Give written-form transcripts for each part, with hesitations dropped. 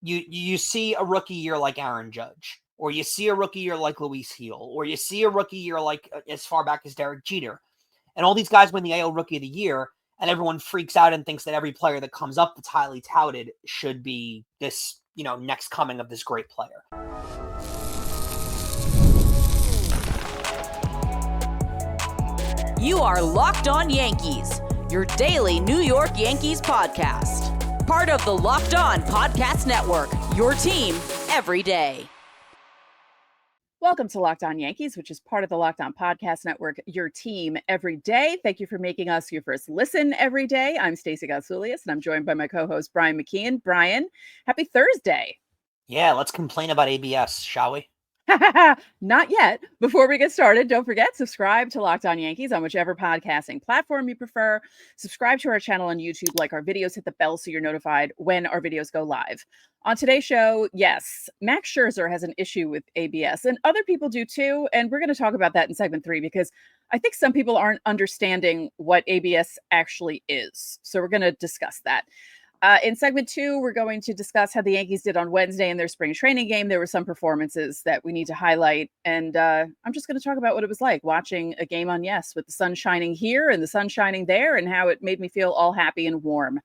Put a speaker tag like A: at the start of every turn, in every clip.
A: you see a rookie year like Aaron Judge, or you see a rookie year like Luis Heel, or you see a rookie year like as far back as Derek Jeter, and all these guys win the AL Rookie of the Year, and everyone freaks out and thinks that every player that comes up that's highly touted should be this, next coming of this great player.
B: You are Locked On Yankees, your daily New York Yankees podcast. Part of the Locked On Podcast Network, your team every day.
C: Welcome to Locked On Yankees, which is part of the Locked On Podcast Network, your team every day. Thank you for making us your first listen every day. I'm Stacey Gotsulias, and I'm joined by my co-host, Brian McKeon. Brian, happy Thursday.
A: Yeah, let's complain about ABS, shall we?
C: Not yet. Before we get started, don't forget, subscribe to Locked On Yankees on whichever podcasting platform you prefer. Subscribe to our channel on YouTube, like our videos, hit the bell so you're notified when our videos go live. On today's show, yes, Max Scherzer has an issue with ABS, and other people do too. And we're going to talk about that in segment 3 because I think some people aren't understanding what ABS actually is. So we're going to discuss that. In segment 2, we're going to discuss how the Yankees did on Wednesday in their spring training game. There were some performances that we need to highlight. And I'm just going to talk about what it was like watching a game on Yes with the sun shining here and the sun shining there and how it made me feel all happy and warm.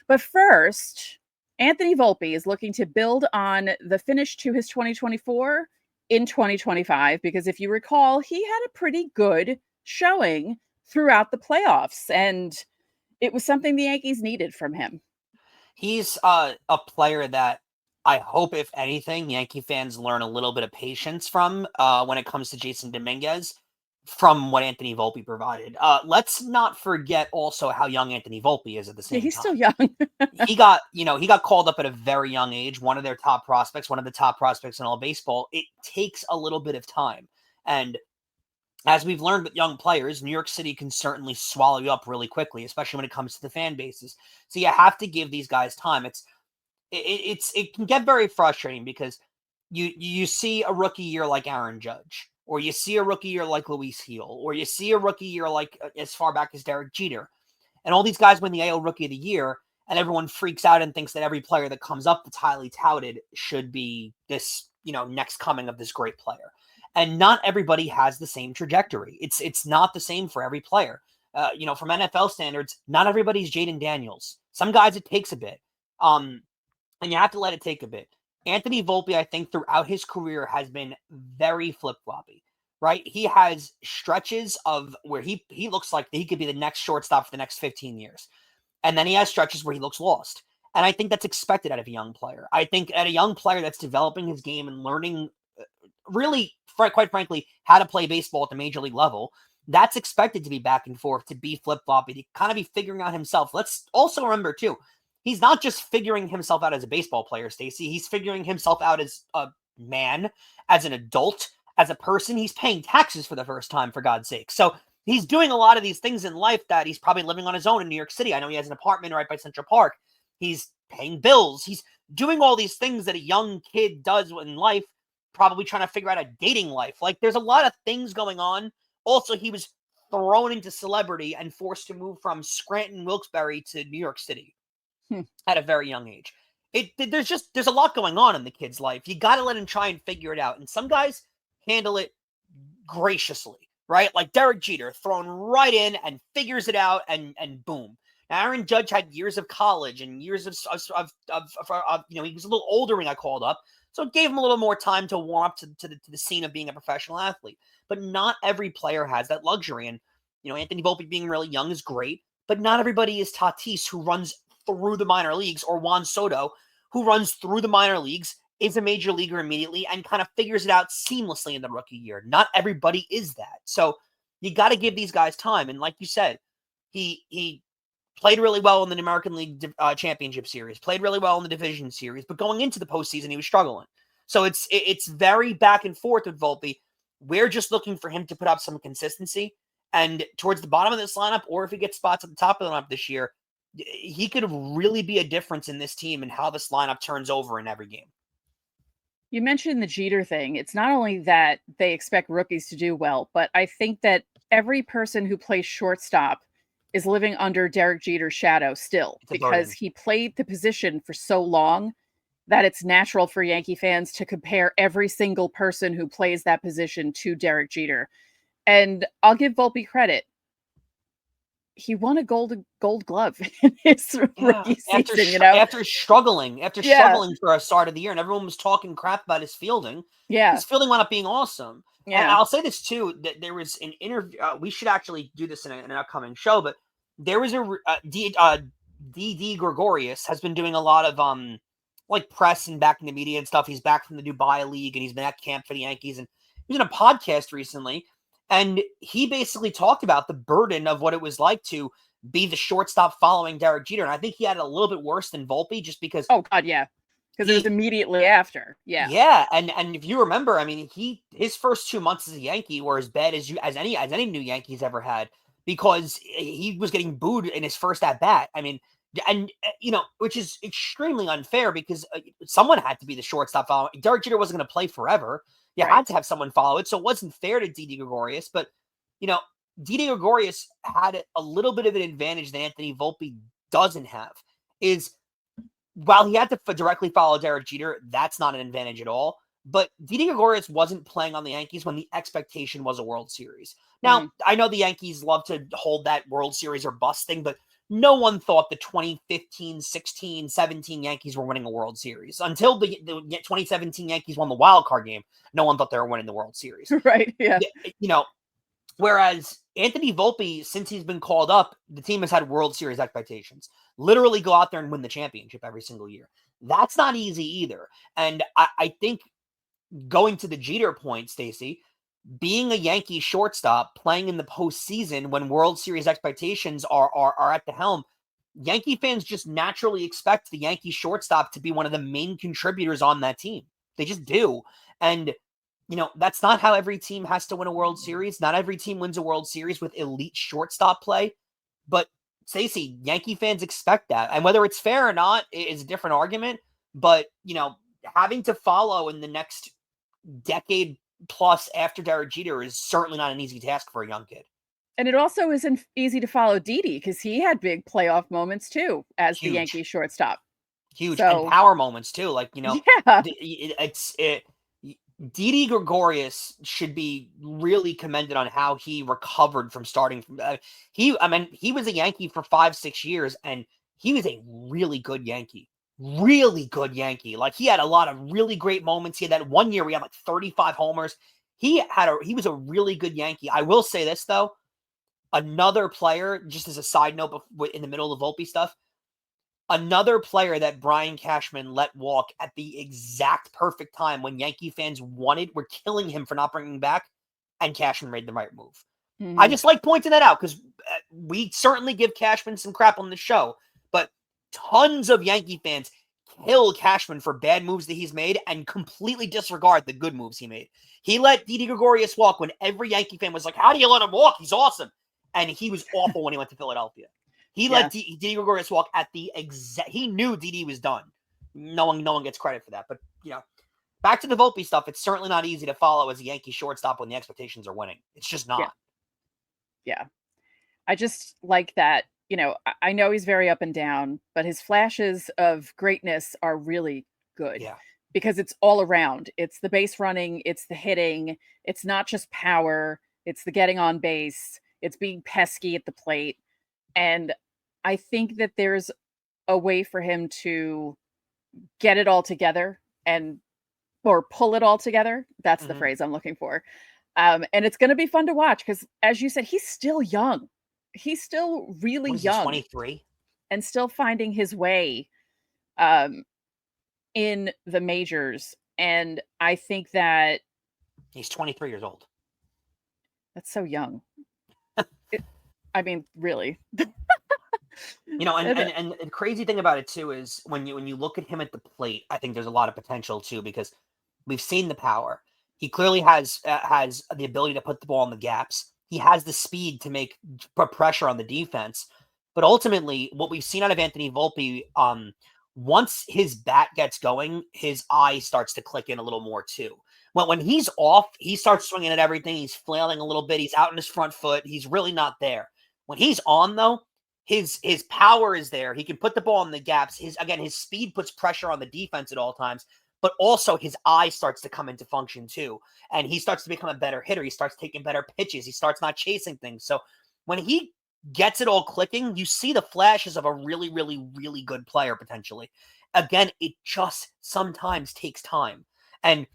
C: But first, Anthony Volpe is looking to build on the finish to his 2024 in 2025, because if you recall, he had a pretty good showing throughout the playoffs, and it was something the Yankees needed from him.
A: He's a player that I hope, if anything, Yankee fans learn a little bit of patience from when it comes to Jason Dominguez from what Anthony Volpe provided. Let's not forget also how young Anthony Volpe is at the same time.
C: He's still young.
A: he got called up at a very young age, one of their top prospects, one of the top prospects in all baseball. It takes a little bit of time. And as we've learned with young players, New York City can certainly swallow you up really quickly, especially when it comes to the fan bases. So you have to give these guys time. It can get very frustrating because you see a rookie year like Aaron Judge, or you see a rookie year like Luis Heel, or you see a rookie year like as far back as Derek Jeter, and all these guys win the AL Rookie of the Year, and everyone freaks out and thinks that every player that comes up that's highly touted should be this, next coming of this great player. And not everybody has the same trajectory. It's not the same for every player. From NFL standards, not everybody's Jaden Daniels. Some guys, it takes a bit. And you have to let it take a bit. Anthony Volpe, I think, throughout his career has been very flip-floppy, right? He has stretches of where he looks like he could be the next shortstop for the next 15 years. And then he has stretches where he looks lost. And I think that's expected out of a young player. I think at a young player that's developing his game and learning really, quite frankly, how to play baseball at the major league level, that's expected to be back and forth, to be flip-floppy, to kind of be figuring out himself. Let's also remember, too, he's not just figuring himself out as a baseball player, Stacey. He's figuring himself out as a man, as an adult, as a person. He's paying taxes for the first time, for God's sake. So he's doing a lot of these things in life that he's probably living on his own in New York City. I know he has an apartment right by Central Park. He's paying bills. He's doing all these things that a young kid does in life, probably trying to figure out a dating life. Like, there's a lot of things going on. Also, he was thrown into celebrity and forced to move from Scranton, Wilkes-Barre to New York City at a very young age. There's a lot going on in the kid's life. You got to let him try and figure it out. And some guys handle it graciously, right? Like Derek Jeter, thrown right in and figures it out, and boom. Now, Aaron Judge had years of college and years of he was a little older when I called up. So it gave him a little more time to warm up to the scene of being a professional athlete. But not every player has that luxury. And, Anthony Volpe being really young is great, but not everybody is Tatis, who runs through the minor leagues, or Juan Soto, who runs through the minor leagues, is a major leaguer immediately, and kind of figures it out seamlessly in the rookie year. Not everybody is that. So you got to give these guys time. And like you said, he played really well in the American League Championship Series, played really well in the Division Series, but going into the postseason, he was struggling. So it's very back and forth with Volpe. We're just looking for him to put up some consistency. And towards the bottom of this lineup, or if he gets spots at the top of the lineup this year, he could really be a difference in this team and how this lineup turns over in every game.
C: You mentioned the Jeter thing. It's not only that they expect rookies to do well, but I think that every person who plays shortstop is living under Derek Jeter's shadow still, because he played the position for so long that it's natural for Yankee fans to compare every single person who plays that position to Derek Jeter. And I'll give Volpe credit. He won a gold glove in his rookie season,
A: after struggling
C: Yeah.
A: for a start of the year, and everyone was talking crap about his fielding.
C: Yeah.
A: His fielding wound up being awesome. And
C: Yeah.
A: I'll say this too, that there was an interview. We should actually do this in an upcoming show, but there was D.D. Gregorius has been doing a lot of like press and back in the media and stuff. He's back from the Dubai League and he's been at camp for the Yankees, and he was in a podcast recently. And he basically talked about the burden of what it was like to be the shortstop following Derek Jeter. And I think he had it a little bit worse than Volpe just because.
C: Oh, God, yeah. Because it was immediately after. Yeah.
A: Yeah. And if you remember, I mean, his first 2 months as a Yankee were as bad as any new Yankees ever had, because he was getting booed in his first at bat. I mean, and which is extremely unfair because someone had to be the shortstop following. Derek Jeter wasn't going to play forever. You had to have someone follow it. So it wasn't fair to D.D. Gregorius. But, D.D. Gregorius had a little bit of an advantage that Anthony Volpe doesn't have. Is while he had to directly follow Derek Jeter, that's not an advantage at all. But D.D. Gregorius wasn't playing on the Yankees when the expectation was a World Series. Now, I know the Yankees love to hold that World Series or bust thing, but no one thought the 2015, 16, 17 Yankees were winning a World Series. Until the 2017 Yankees won the wild card game, no one thought they were winning the World Series.
C: Right, yeah.
A: Whereas Anthony Volpe, since he's been called up, the team has had World Series expectations. Literally go out there and win the championship every single year. That's not easy either. And I think going to the Jeter point, Stacey, being a Yankee shortstop playing in the postseason when World Series expectations are at the helm, Yankee fans just naturally expect the Yankee shortstop to be one of the main contributors on that team. They just do. And, that's not how every team has to win a World Series. Not every team wins a World Series with elite shortstop play. But, Stacey, Yankee fans expect that. And whether it's fair or not is a different argument. But, having to follow in the next decade plus after Derek Jeter is certainly not an easy task for a young kid.
C: And it also isn't easy to follow Didi because he had big playoff moments too as the Yankee shortstop.
A: Huge. And power moments too. Like, Didi Gregorius should be really commended on how he recovered from starting from he was a Yankee for 5-6 years and he was a really good Yankee. Really good Yankee. Like, he had a lot of really great moments. He had that one year where he had like 35 homers. He was a really good Yankee. I will say this though, another player, just as a side note in the middle of the Volpe stuff, another player that Brian Cashman let walk at the exact perfect time when Yankee fans were killing him for not bringing him back, and Cashman made the right move. Mm-hmm. I just like pointing that out because we certainly give Cashman some crap on the show, but tons of Yankee fans kill Cashman for bad moves that he's made and completely disregard the good moves he made. He let Didi Gregorius walk when every Yankee fan was like, how do you let him walk? He's awesome. And he was awful when he went to Philadelphia. He let Didi Gregorius walk at the exact. He knew Didi was done. No one gets credit for that. But, back to the Volpe stuff, it's certainly not easy to follow as a Yankee shortstop when the expectations are winning. It's just not.
C: Yeah. I just like that. I know he's very up and down, but his flashes of greatness are really good.
A: Yeah.
C: Because it's all around. It's the base running. It's the hitting. It's not just power. It's the getting on base. It's being pesky at the plate. And I think that there's a way for him to get it all together or pull it all together. That's the phrase I'm looking for. And it's going to be fun to watch because, as you said, he's still young. He's still really young.
A: 23? And
C: still finding his way in the majors. And I think that
A: he's 23 years old.
C: That's so young. Really.
A: And the crazy thing about it too is when you look at him at the plate, I think there's a lot of potential too because we've seen the power. He clearly has the ability to put the ball in the gaps. He has the speed to put pressure on the defense. But ultimately, what we've seen out of Anthony Volpe, once his bat gets going, his eye starts to click in a little more too. When he's off, he starts swinging at everything. He's flailing a little bit. He's out in his front foot. He's really not there. When he's on, though, his power is there. He can put the ball in the gaps. His speed puts pressure on the defense at all times, but also his eye starts to come into function too. And he starts to become a better hitter. He starts taking better pitches. He starts not chasing things. So when he gets it all clicking, you see the flashes of a really, really, really good player potentially. Again, it just sometimes takes time. And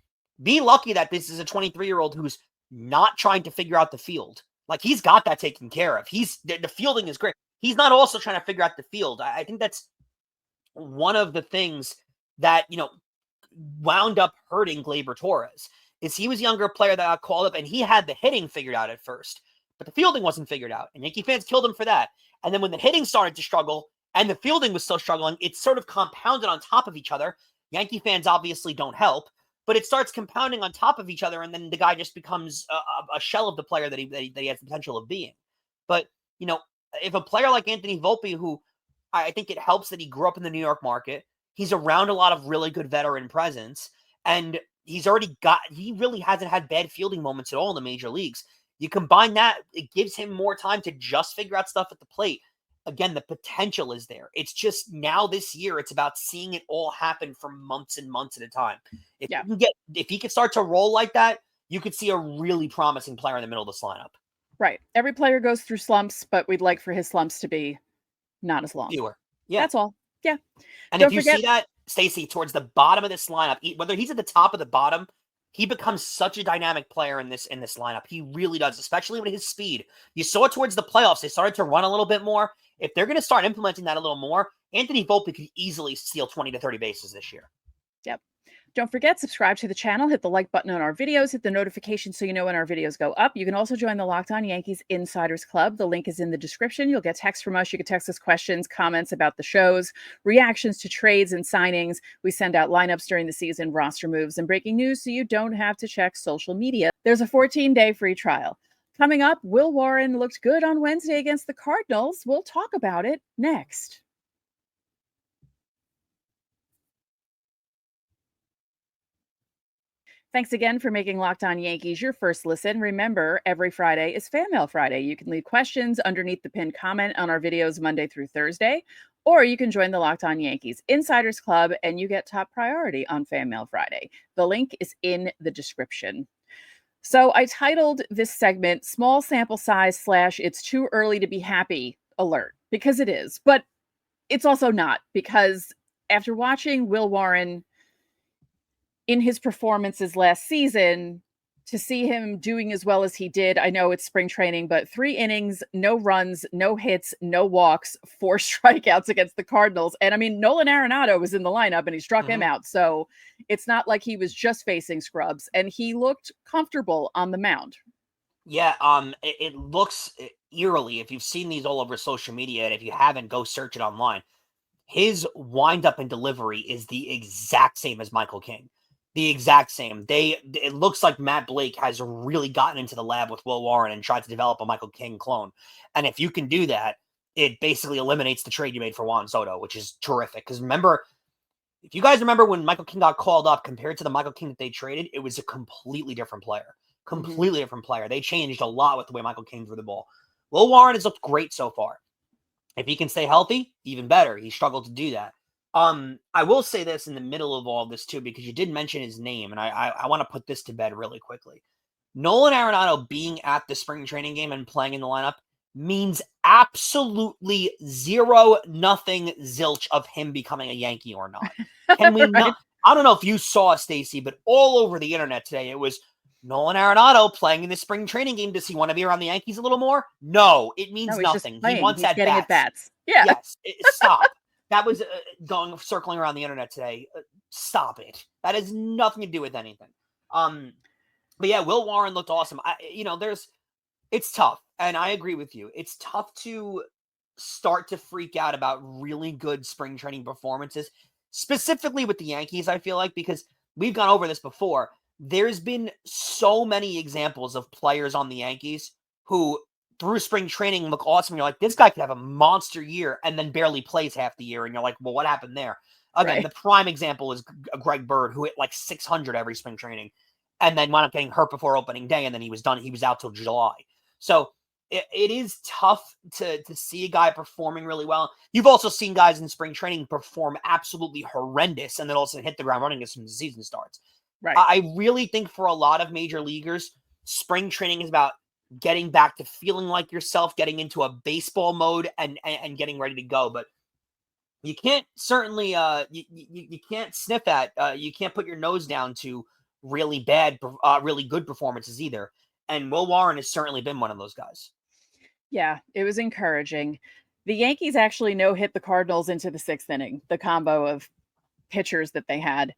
A: be lucky that this is a 23-year-old who's not trying to figure out the field. Like, he's got that taken care of. The fielding is great. He's not also trying to figure out the field. I think that's one of the things that, wound up hurting Gleyber Torres is he was a younger player that got called up and he had the hitting figured out at first, but the fielding wasn't figured out. And Yankee fans killed him for that. And then when the hitting started to struggle and the fielding was still struggling, it sort of compounded on top of each other. Yankee fans obviously don't help, but it starts compounding on top of each other. And then the guy just becomes a shell of the player that he has the potential of being. But, if a player like Anthony Volpe, who I think it helps that he grew up in the New York market, he's around a lot of really good veteran presence, and he really hasn't had bad fielding moments at all in the major leagues. You combine that, it gives him more time to just figure out stuff at the plate. Again, the potential is there. It's just now this year, it's about seeing it all happen for months and months at a time. If he could start to roll like that, you could see a really promising player in the middle of this lineup.
C: Right. Every player goes through slumps, but we'd like for his slumps to be not as long.
A: Fewer. Yeah.
C: That's all. Yeah.
A: And if you see that, Stacey, towards the bottom of this lineup, whether he's at the top or the bottom, he becomes such a dynamic player in this lineup. He really does, especially with his speed. You saw it towards the playoffs. They started to run a little bit more. If they're going to start implementing that a little more, Anthony Volpe could easily steal 20 to 30 bases this year.
C: Yep. Don't forget, subscribe to the channel, hit the like button on our videos, hit the notification so you know when our videos go up. You can also join the Locked On Yankees Insiders Club. The link is in the description. You'll get texts from us. You can text us questions, comments about the shows, reactions to trades and signings. We send out lineups during the season, roster moves, and breaking news so you don't have to check social media. There's a 14-day free trial. Coming up, Will Warren looked good on Wednesday against the Cardinals. We'll talk about it next. Thanks again for making Locked On Yankees your first listen. Remember, every Friday is Fan Mail Friday. You can leave questions underneath the pinned comment on our videos Monday through Thursday, or you can join the Locked On Yankees Insiders Club and you get top priority on Fan Mail Friday. The link is in the description. So I titled this segment Small Sample Size / It's Too Early to Be Happy Alert, because it is, but it's also not, because after watching Will Warren in his performances last season, to see him doing as well as he did, I know it's spring training, but 3 innings, no runs, no hits, no walks, 4 strikeouts against the Cardinals. And I mean, Nolan Arenado was in the lineup and he struck him out. So it's not like he was just facing scrubs, and he looked comfortable on the mound.
A: Yeah, it looks eerily, if you've seen these all over social media, and if you haven't, go search it online. His windup and delivery is the exact same as Michael King. The exact same. It looks like Matt Blake has really gotten into the lab with Will Warren and tried to develop a Michael King clone. And if you can do that, it basically eliminates the trade you made for Juan Soto, which is terrific. Because remember, if you guys remember when Michael King got called up compared to the Michael King that they traded, it was a completely different player. Completely different player. They changed a lot with the way Michael King threw the ball. Will Warren has looked great so far. If he can stay healthy, even better. He struggled to do that. I will say this in the middle of all this too, because you did mention his name, and I want to put this to bed really quickly. Nolan Arenado being at the spring training game and playing in the lineup means absolutely 0, nothing, zilch of him becoming a Yankee or not. Can we not? I don't know if you saw, Stacey, but all over the internet today, it was Nolan Arenado playing in the spring training game. Does he want to be around the Yankees a little more? No, it means nothing. He wants that
C: getting at bats. Yeah.
A: Yes. Stop. That was circling around the internet today. Stop it. That has nothing to do with anything. But yeah, Will Warren looked awesome. It's tough, and I agree with you. It's tough to start to freak out about really good spring training performances, specifically with the Yankees, I feel like, because we've gone over this before. There's been so many examples of players on the Yankees who through spring training look awesome. You're like, this guy could have a monster year and then barely plays half the year. And you're like, well, what happened there? Again, the prime example is Greg Bird, who hit like 600 every spring training and then wound up getting hurt before opening day. And then he was done. He was out till July. So it is tough to see a guy performing really well. You've also seen guys in spring training perform absolutely horrendous and then also hit the ground running as soon as the season starts.
C: Right.
A: I really think for a lot of major leaguers, spring training is about getting back to feeling like yourself, getting into a baseball mode and getting ready to go. But you can't certainly you can't sniff at you can't put your nose down to really bad really good performances either. And Will Warren has certainly been one of those guys.
C: Yeah, it was encouraging. The Yankees actually no-hit the Cardinals into the 6th inning, the combo of pitchers that they had.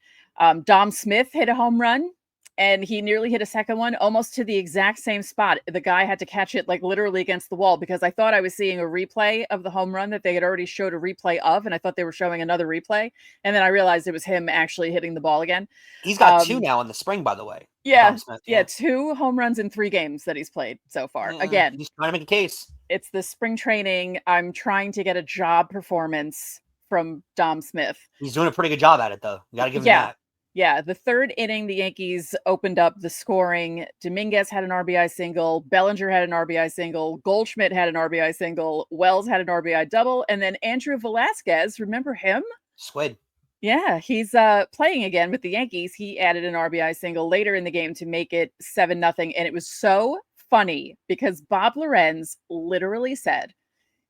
C: Dom Smith hit a home run, and he nearly hit a second one, almost to the exact same spot. The guy had to catch it, like, literally against the wall, because I thought I was seeing a replay of the home run that they had already showed a replay of, and I thought they were showing another replay, and then I realized it was him actually hitting the ball again.
A: He's got 2 now in the spring, by the way.
C: Yeah,
A: Smith,
C: yeah, 2 home runs in 3 games that he's played so far. Again,
A: he's trying to make a case.
C: it's the spring training. I'm trying to get a job performance from Dom Smith.
A: He's doing a pretty good job at it, though. You got to give him that.
C: Yeah, the 3rd inning, the Yankees opened up the scoring. Dominguez had an RBI single. Bellinger had an RBI single. Goldschmidt had an RBI single. Wells had an RBI double. And then Andrew Velasquez, remember him?
A: Squid.
C: Yeah, he's playing again with the Yankees. He added an RBI single later in the game to make it 7-0. And it was so funny because Bob Lorenz literally said,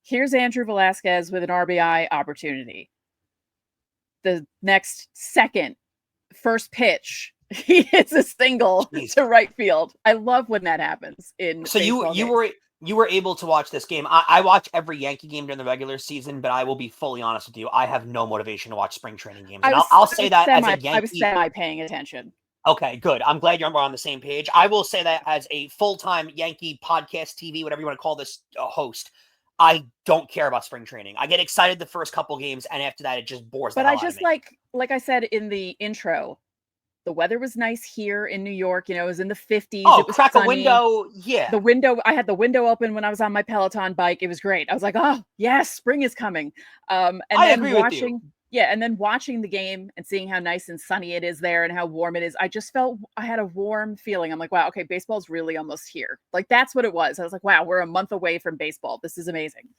C: here's Andrew Velasquez with an RBI opportunity. The next second, first pitch, he hits a single to right field. I love when that happens. So
A: you were able to watch this game. I watch every Yankee game during the regular season, but I will be fully honest with you. I have no motivation to watch spring training games. And I'll say that as a Yankee.
C: I was semi-paying attention.
A: Okay, good. I'm glad you're on the same page. I will say that as a full-time Yankee podcast, TV, whatever you want to call this, host, I don't care about spring training. I get excited the first couple games, and after that, it just bores the hell out of me.
C: Like I said in the intro, the weather was nice here in New York. You know, it was in the 50s.
A: Oh,
C: it was
A: crack
C: sunny.
A: a window. Yeah.
C: I had the window open when I was on my Peloton bike. It was great. I was like, oh, yes, spring is coming. And
A: I
C: then
A: agree with you.
C: Yeah, and then watching the game and seeing how nice and sunny it is there and how warm it is, I just felt I had a warm feeling. I'm like, wow, okay, baseball's really almost here. Like, that's what it was. I was like, wow, we're a month away from baseball. This is amazing.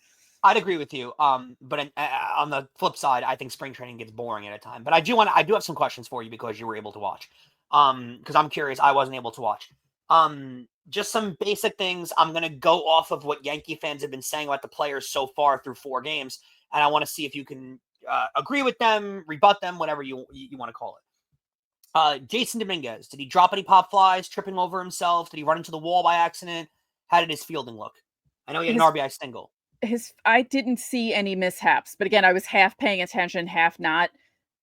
A: I'd agree with you. But on the flip side, I think spring training gets boring at a time. But I do have some questions for you because you were able to watch. Because I'm curious, I wasn't able to watch. Just some basic things. I'm gonna go off of what Yankee fans have been saying about the players so far through 4 games, and I want to see if you can agree with them, rebut them, whatever you want to call it. Jason Dominguez, did he drop any pop flies, tripping over himself? Did he run into the wall by accident? How did his fielding look? I know he had an RBI single.
C: I didn't see any mishaps, but again, I was half paying attention, half not.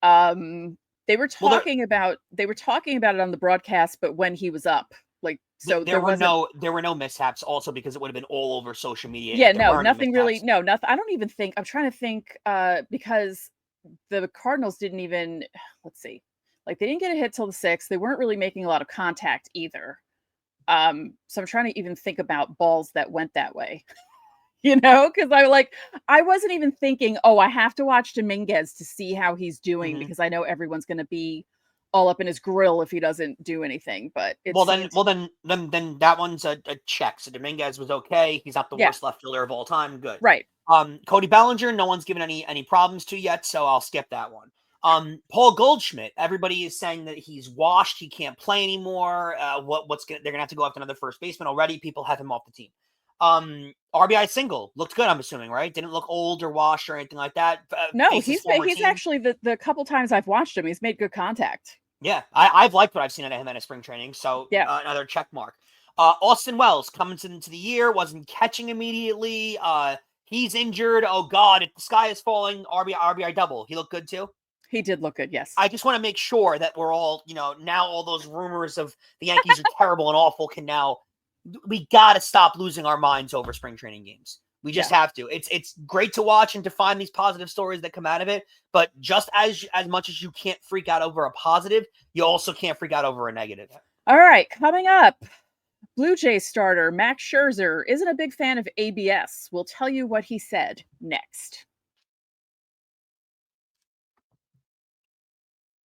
C: They were talking about it on the broadcast, but when he was up, like, so
A: there were no mishaps. Also, because it would have been all over social media.
C: Yeah, nothing really. No, nothing. I don't even think. I'm trying to think because the Cardinals didn't even. Let's see, like, they didn't get a hit till the 6th. They weren't really making a lot of contact either. So I'm trying to even think about balls that went that way. You know, because I wasn't even thinking, oh, I have to watch Dominguez to see how he's doing, because I know everyone's going to be all up in his grill if he doesn't do anything. But
A: then that one's a check. So Dominguez was okay. He's not the worst left fielder of all time. Good.
C: Right.
A: Cody Bellinger, no one's given any problems to yet, so I'll skip that one. Paul Goldschmidt, everybody is saying that he's washed. He can't play anymore. They're gonna have to go after another first baseman already. People have him off the team. RBI single looked good, I'm assuming, right? Didn't look old or washed or anything like that.
C: No, he's actually the couple times I've watched him, he's made good contact.
A: Yeah, I've liked what I've seen out of him at spring training. So another check mark. Austin Wells coming into the year, wasn't catching immediately. He's injured. Oh God, the sky is falling. RBI double. He looked good too.
C: He did look good, yes.
A: I just want to make sure that we're all, now all those rumors of the Yankees are terrible and awful can now. We got to stop losing our minds over spring training games. We just have to. It's great to watch and to find these positive stories that come out of it. But just as much as you can't freak out over a positive, you also can't freak out over a negative.
C: All right, coming up, Blue Jays starter Max Scherzer isn't a big fan of ABS. We'll tell you what he said next.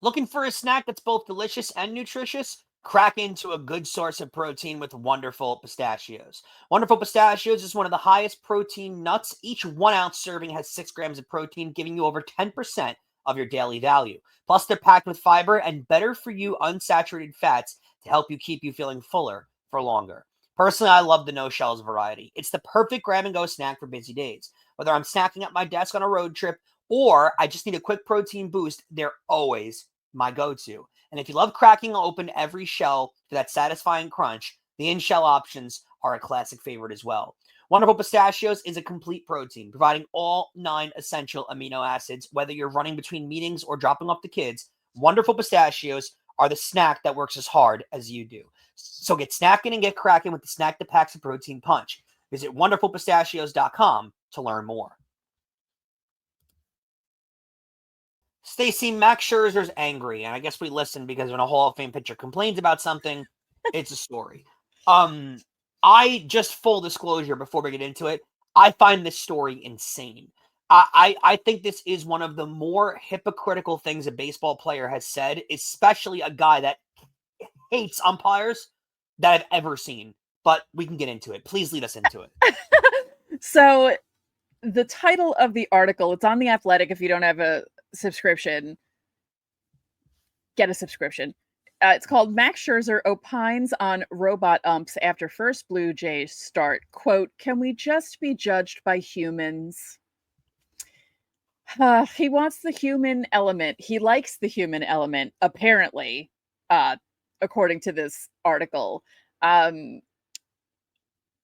A: Looking for a snack that's both delicious and nutritious? Crack into a good source of protein with Wonderful Pistachios. Wonderful Pistachios is one of the highest protein nuts. Each 1 ounce serving has 6 grams of protein, giving you over 10% of your daily value. Plus, they're packed with fiber and better for you unsaturated fats to help you keep you feeling fuller for longer. Personally, I love the no shells variety. It's the perfect grab and go snack for busy days. Whether I'm snacking at my desk on a road trip or I just need a quick protein boost, they're always my go-to. And if you love cracking open every shell for that satisfying crunch, the in-shell options are a classic favorite as well. Wonderful Pistachios is a complete protein, providing all 9 essential amino acids. Whether you're running between meetings or dropping off the kids, Wonderful Pistachios are the snack that works as hard as you do. So get snacking and get cracking with the snack that packs a protein punch. Visit wonderfulpistachios.com to learn more. Stacey, Max Scherzer's angry, and I guess we listen because when a Hall of Fame pitcher complains about something, it's a story. I just full disclosure before we get into it, I find this story insane. I think this is one of the more hypocritical things a baseball player has said, especially a guy that hates umpires that I've ever seen. But we can get into it. Please lead us into it.
C: So the title of the article, it's on The Athletic. If you don't have a subscription, get a subscription. It's called Max Scherzer opines on robot umps after first Blue Jays start. Quote, "Can we just be judged by humans?" He wants the human element. He likes the human element, apparently, according to this article.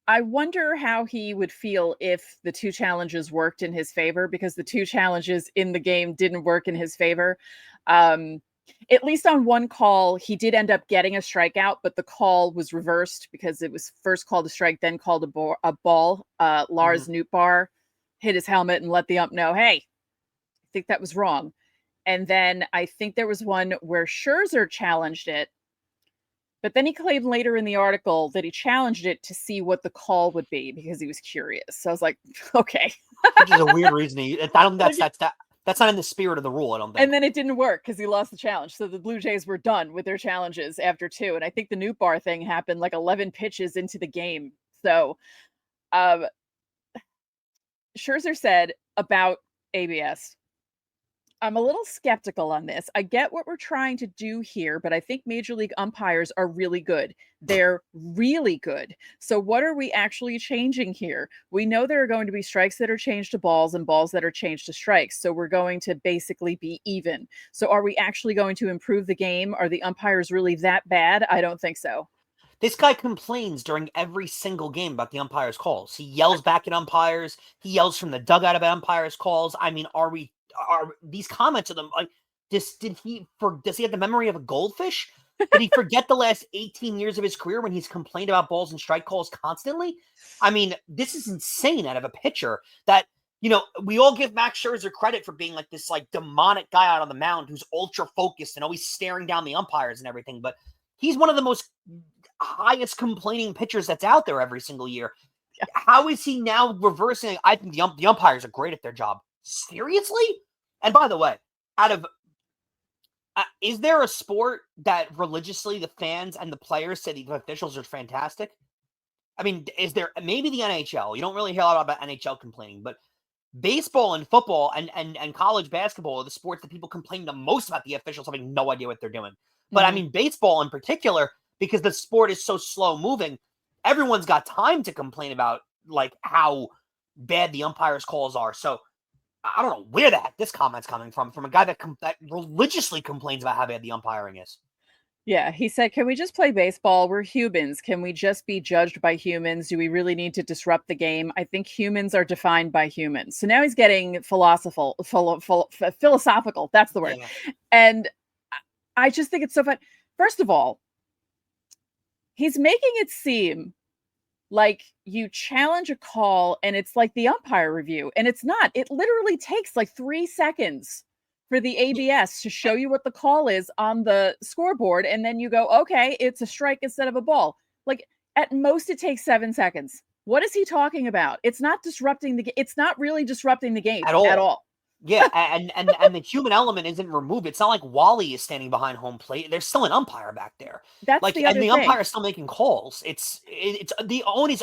C: I wonder how he would feel if the 2 challenges worked in his favor, because the 2 challenges in the game didn't work in his favor. At least on one call, he did end up getting a strikeout, but the call was reversed because it was first called a strike, then called a ball. Lars Nootbaar hit his helmet and let the ump know, hey, I think that was wrong. And then I think there was one where Scherzer challenged it, but then he claimed later in the article that he challenged it to see what the call would be because he was curious. So I was like, okay.
A: Which is a weird reasoning. I don't think that's not in the spirit of the rule, I don't think.
C: And then it didn't work because he lost the challenge. So the Blue Jays were done with their challenges after 2. And I think the Nootbaar thing happened like 11 pitches into the game. So Scherzer said about ABS, "I'm a little skeptical on this. I get what we're trying to do here, but I think Major League umpires are really good. They're really good. So what are we actually changing here? We know there are going to be strikes that are changed to balls and balls that are changed to strikes. So we're going to basically be even. So are we actually going to improve the game? Are the umpires really that bad? I don't think so."
A: This guy complains during every single game about the umpires' calls. He yells back at umpires. He yells from the dugout about umpires' calls. I mean, are these comments of them like does he have the memory of a goldfish? Did he forget the last 18 years of his career when he's complained about balls and strike calls constantly? I mean, this is insane out of a pitcher that, we all give Max Scherzer credit for being like this like demonic guy out on the mound who's ultra focused and always staring down the umpires and everything, but he's one of the most highest complaining pitchers that's out there every single year. How is he now reversing? I think the umpires are great at their job. Seriously? And by the way, is there a sport that religiously the fans and the players say the officials are fantastic? I mean, is there maybe the NHL? You don't really hear a lot about NHL complaining, but baseball and football and college basketball are the sports that people complain the most about the officials having no idea what they're doing. But I mean, baseball in particular, because the sport is so slow moving, everyone's got time to complain about like how bad the umpires' calls are. So I don't know where this comment's coming from a guy that religiously complains about how bad the umpiring is.
C: Yeah, he said, "Can we just play baseball? We're humans. Can we just be judged by humans? Do we really need to disrupt the game? I think humans are defined by humans." So now he's getting philosophical. That's the word. Yeah. And I just think it's so fun. First of all, he's making it seem like you challenge a call and it's like the umpire review, and it's not. It literally takes like 3 seconds for the ABS to show you what the call is on the scoreboard, and then you go, okay, it's a strike instead of a ball. Like at most it takes 7 seconds. What is he talking about? It's not disrupting the game. It's not really disrupting the game at all.
A: Yeah, and the human element isn't removed. It's not like Wally is standing behind home plate. There's still an umpire back there.
C: That's the other
A: And the
C: thing.
A: umpire is still making calls. It's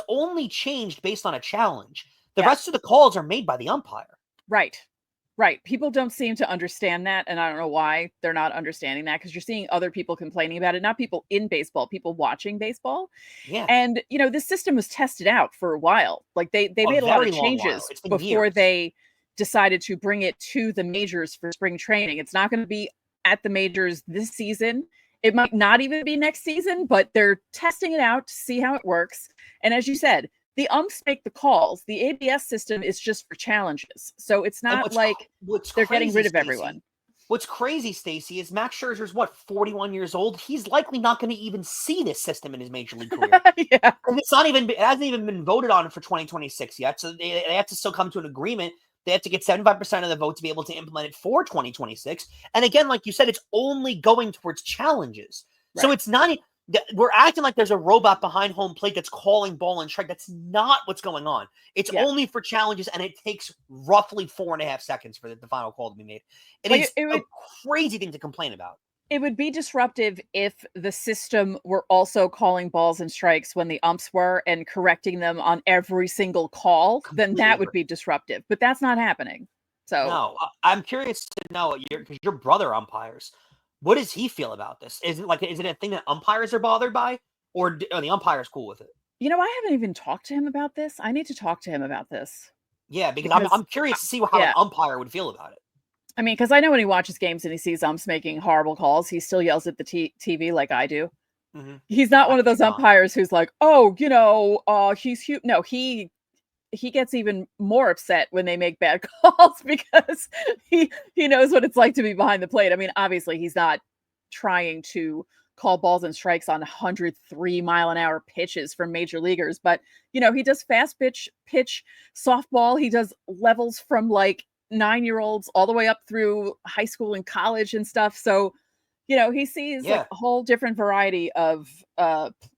A: only changed based on a challenge. The rest of the calls are made by the umpire.
C: Right. Right. People don't seem to understand that. And I don't know why they're not understanding that, because you're seeing other people complaining about it, not people in baseball, people watching baseball.
A: Yeah.
C: And, this system was tested out for a while. Like they made a lot of changes before
A: years.
C: they decided to bring it to the majors for spring training. It's not going to be at the majors this season. It might not even be next season, but they're testing it out to see how it works. And as you said, the umps make the calls. The ABS system is just for challenges. So it's not like they're getting rid of everyone.
A: What's crazy, Stacey, is Max Scherzer's 41 years old. He's likely not going to even see this system in his major league career.
C: Yeah.
A: And it hasn't even been voted on for 2026 yet. So they have to still come to an agreement. They have to get 75% of the vote to be able to implement it for 2026. And again, like you said, it's only going towards challenges. Right. So it's not, we're acting like there's a robot behind home plate that's calling ball and strike. That's not what's going on. It's only for challenges, and it takes roughly 4.5 seconds for the final call to be made. It is a crazy thing to complain about.
C: It would be disruptive if the system were also calling balls and strikes when the umps were and correcting them on every single call. Then that would be disruptive, but that's not happening. So
A: no, I'm curious to know, because your brother umpires. What does he feel about this? Is it a thing that umpires are bothered by, or are the umpires cool with it?
C: I haven't even talked to him about this. I need to talk to him about this.
A: Yeah, because I'm curious to see how an umpire would feel about it.
C: I mean, because I know when he watches games and he sees umps making horrible calls, he still yells at the TV like I do. Mm-hmm. He's not one of those umpires who's like, oh, he's huge. No, he gets even more upset when they make bad calls, because he knows what it's like to be behind the plate. I mean, obviously he's not trying to call balls and strikes on 103 mile an hour pitches from major leaguers, but he does fast pitch softball. He does levels from like 9-year-olds all the way up through high school and college and stuff. So, he sees like a whole different variety of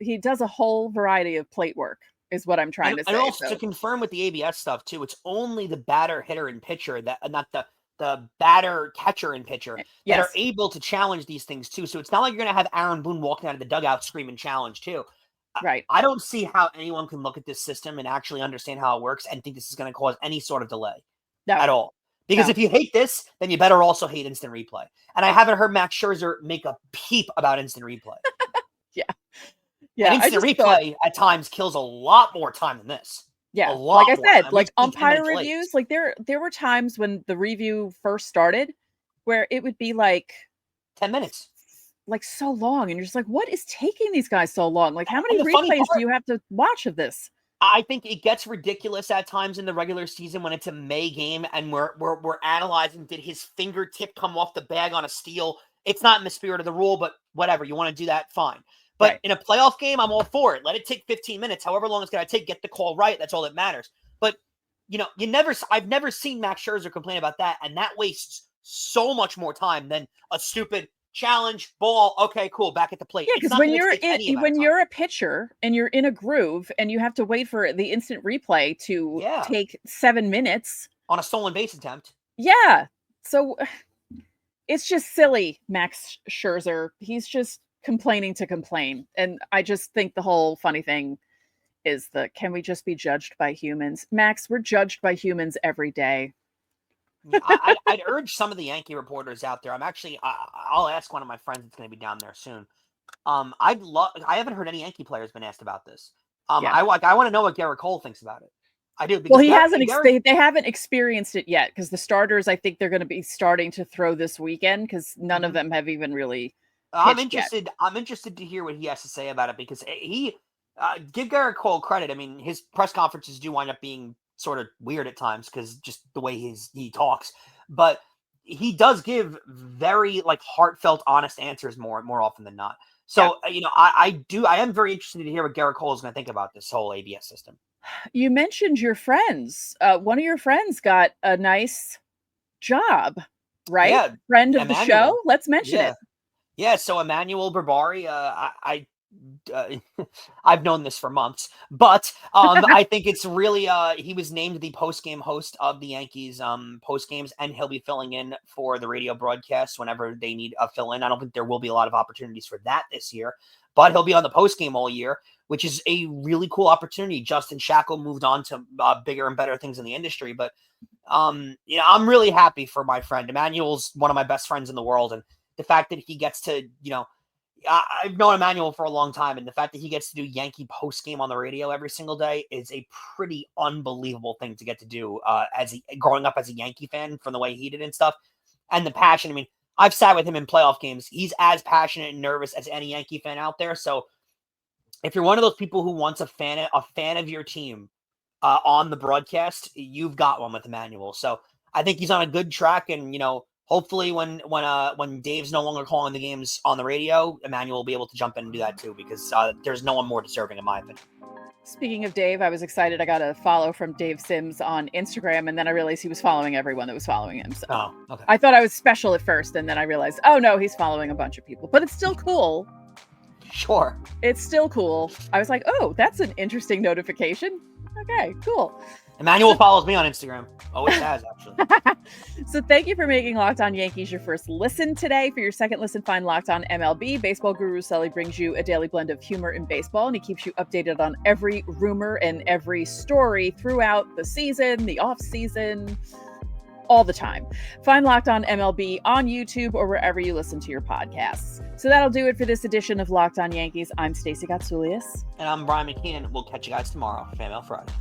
C: he does a whole variety of plate work, is what I'm trying to say.
A: And also to confirm with the ABS stuff too, it's only the batter, hitter, and pitcher that not the batter, catcher, and pitcher that are able to challenge these things too. So it's not like you're gonna have Aaron Boone walking out of the dugout screaming challenge too.
C: Right.
A: I don't see how anyone can look at this system and actually understand how it works and think this is going to cause any sort of delay at all. Because if you hate this, then you better also hate instant replay. And I haven't heard Max Scherzer make a peep about instant replay.
C: Yeah.
A: And instant replay at times kills a lot more time than this.
C: Yeah. Like I said, like umpire reviews, like there were times when the review first started where it would be like
A: 10 minutes.
C: Like so long. And you're just like, what is taking these guys so long? Like, how many replays do you have to watch of this?
A: I think it gets ridiculous at times in the regular season when it's a May game and we're analyzing, did his fingertip come off the bag on a steal? It's not in the spirit of the rule, but whatever. You want to do that, fine. But in a playoff game, I'm all for it. Let it take 15 minutes, however long it's going to take, get the call right. That's all that matters. But, I've never seen Max Scherzer complain about that, and that wastes so much more time than a stupid challenge, ball, okay, cool, back at the plate.
C: Yeah, because when you're a pitcher and you're in a groove and you have to wait for the instant replay to take 7 minutes
A: on a stolen base attempt.
C: Yeah. So it's just silly, Max Scherzer. He's just complaining to complain. And I just think the whole funny thing is can we just be judged by humans? Max, we're judged by humans every day.
A: I'd urge some of the Yankee reporters out there. I'll ask one of my friends that's going to be down there soon. I haven't heard any Yankee players been asked about this. I want to know what Garrett Cole thinks about it. I do.
C: Well, they haven't experienced it yet, because the starters, I think they're going to be starting to throw this weekend, because none of them have even really.
A: I'm interested to hear what he has to say about it, because he give Garrett Cole credit. I mean, his press conferences do wind up being sort of weird at times because just the way he talks, but he does give very heartfelt, honest answers more often than not. So, I am very interested to hear what Garrett Cole is going to think about this whole ABS system.
C: You mentioned your friends. One of your friends got a nice job, right?
A: Yeah,
C: friend of the show. Let's mention it.
A: Yeah. So Emmanuel Barbari, I I've known this for months, but I think it's really he was named the post-game host of the Yankees post games, and he'll be filling in for the radio broadcast whenever they need a fill in. I don't think there will be a lot of opportunities for that this year, but he'll be on the post game all year, which is a really cool opportunity. Justin Shackle moved on to bigger and better things in the industry, but I'm really happy for my friend. Emmanuel's one of my best friends in the world, and the fact that he gets to, I've known Emmanuel for a long time, and the fact that he gets to do Yankee post game on the radio every single day is a pretty unbelievable thing to get to do. Growing up as a Yankee fan, from the way he did and stuff, and the passion. I mean, I've sat with him in playoff games. He's as passionate and nervous as any Yankee fan out there. So, if you're one of those people who wants a fan of your team on the broadcast, you've got one with Emmanuel. So, I think he's on a good track, and hopefully, when Dave's no longer calling the games on the radio, Emmanuel will be able to jump in and do that too, because there's no one more deserving, in my opinion.
C: Speaking of Dave, I was excited. I got a follow from Dave Sims on Instagram, and then I realized he was following everyone that was following him. So
A: okay.
C: I thought I was special at first, and then I realized, oh no, he's following a bunch of people. But it's still cool.
A: Sure.
C: It's still cool. I was like, oh, that's an interesting notification. Okay, cool.
A: Emmanuel follows me on Instagram. Always has, actually.
C: So thank you for making Locked On Yankees your first listen today. For your second listen, find Locked On MLB. Baseball guru Sully brings you a daily blend of humor in baseball, and he keeps you updated on every rumor and every story throughout the season, the off season, all the time. Find Locked On MLB on YouTube or wherever you listen to your podcasts. So that'll do it for this edition of Locked On Yankees. I'm Stacey Gotsulias.
A: And I'm Brian McKeon. We'll catch you guys tomorrow for Fan Mail Friday.